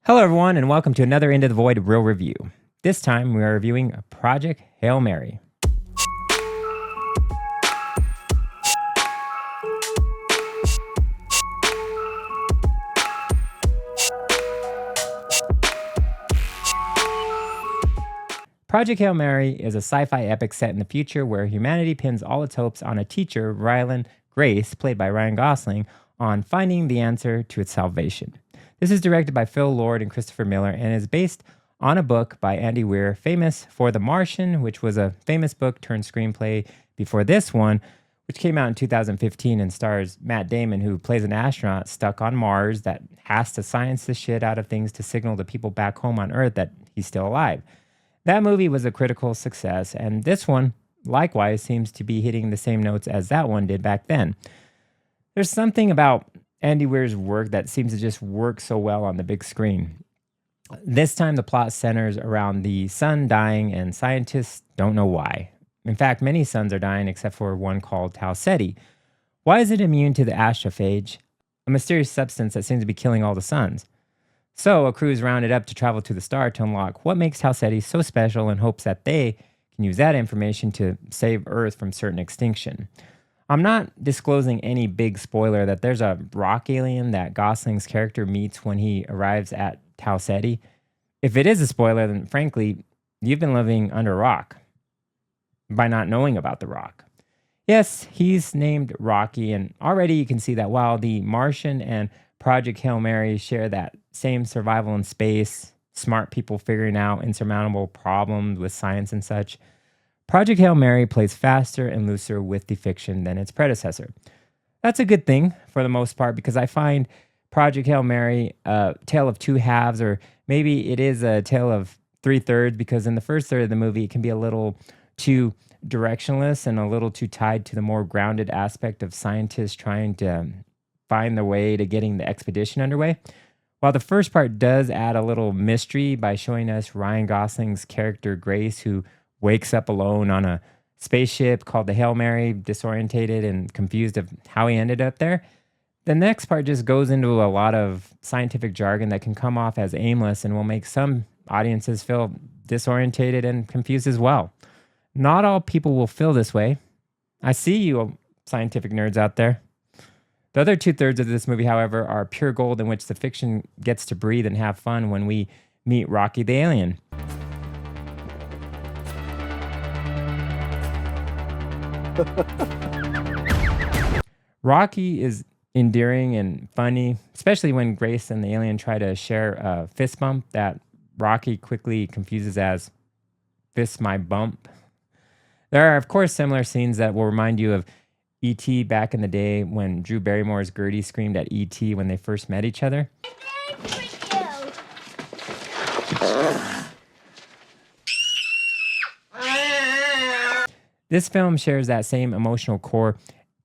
Hello, everyone, and welcome to another Into the Void Real Review. This time, we are reviewing Project Hail Mary. Project Hail Mary is a sci-fi epic set in the future where humanity pins all its hopes on a teacher, Rylan Grace, played by Ryan Gosling, on finding the answer to its salvation. This is directed by Phil Lord and Christopher Miller and is based on a book by Andy Weir, famous for The Martian, which was a famous book turned screenplay before this one, which came out in 2015 and stars Matt Damon, who plays an astronaut stuck on Mars that has to science the shit out of things to signal to people back home on Earth that he's still alive. That movie was a critical success, and this one, likewise, seems to be hitting the same notes as that one did back then. There's something about Andy Weir's work that seems to just work so well on the big screen. This time, the plot centers around the sun dying, and scientists don't know why. In fact, many suns are dying except for one called Tau Ceti. Why is it immune to the astrophage, a mysterious substance that seems to be killing all the suns? So a crew is rounded up to travel to the star to unlock what makes Tau Ceti so special in hopes that they can use that information to save Earth from certain extinction. I'm not disclosing any big spoiler that there's a rock alien that Gosling's character meets when he arrives at Tau Ceti. If it is a spoiler, then frankly, you've been living under a rock by not knowing about the rock. Yes, he's named Rocky, and already you can see that while The Martian and Project Hail Mary share that same survival in space, smart people figuring out insurmountable problems with science and such, Project Hail Mary plays faster and looser with the fiction than its predecessor. That's a good thing for the most part because I find Project Hail Mary a tale of two halves, or maybe it is a tale of three thirds, because in the first third of the movie it can be a little too directionless and a little too tied to the more grounded aspect of scientists trying to find their way to getting the expedition underway. While the first part does add a little mystery by showing us Ryan Gosling's character Grace, who wakes up alone on a spaceship called the Hail Mary, disorientated and confused of how he ended up there, the next part just goes into a lot of scientific jargon that can come off as aimless and will make some audiences feel disorientated and confused as well. Not all people will feel this way. I see you scientific nerds out there. The other two-thirds of this movie, however, are pure gold in which the fiction gets to breathe and have fun when we meet Rocky the alien. Rocky is endearing and funny, especially when Grace and the alien try to share a fist bump that Rocky quickly confuses as fist my bump. There are, of course, similar scenes that will remind you of E.T. back in the day when Drew Barrymore's Gertie screamed at E.T. when they first met each other. This film shares that same emotional core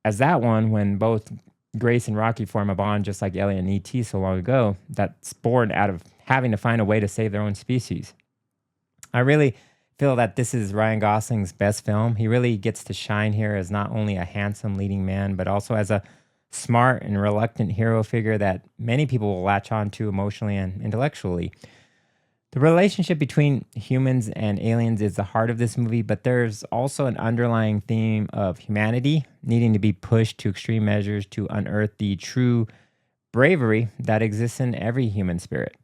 as that one when both Grace and Rocky form a bond just like Elliot and E.T. so long ago that's born out of having to find a way to save their own species. I really feel that this is Ryan Gosling's best film. He really gets to shine here as not only a handsome leading man, but also as a smart and reluctant hero figure that many people will latch on to emotionally and intellectually. The relationship between humans and aliens is the heart of this movie, but there's also an underlying theme of humanity needing to be pushed to extreme measures to unearth the true bravery that exists in every human spirit.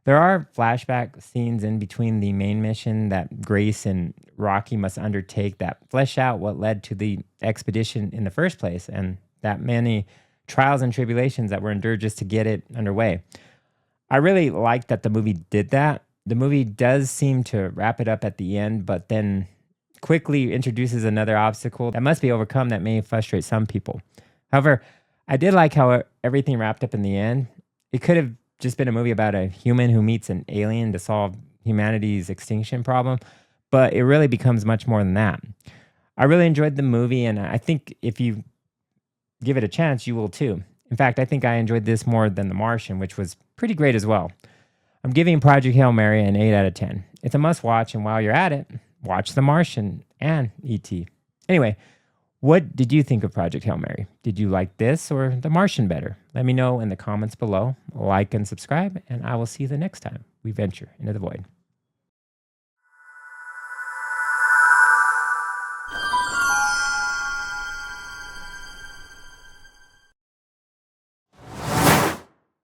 There are flashback scenes in between the main mission that Grace and Rocky must undertake that flesh out what led to the expedition in the first place and that many trials and tribulations that were endured just to get it underway. I really like that the movie did that. The movie does seem to wrap it up at the end, but then quickly introduces another obstacle that must be overcome that may frustrate some people. However, I did like how everything wrapped up in the end. It could have just been a movie about a human who meets an alien to solve humanity's extinction problem, but it really becomes much more than that. I really enjoyed the movie, and I think if you give it a chance, you will too. In fact, I think I enjoyed this more than The Martian, which was pretty great as well. I'm giving Project Hail Mary an 8 out of 10. It's a must watch, and while you're at it, watch The Martian and E.T. Anyway, What did you think of Project Hail Mary? Did you like this or The Martian better? Let me know in the comments below. Like and subscribe, and I will see you the next time we venture into the void.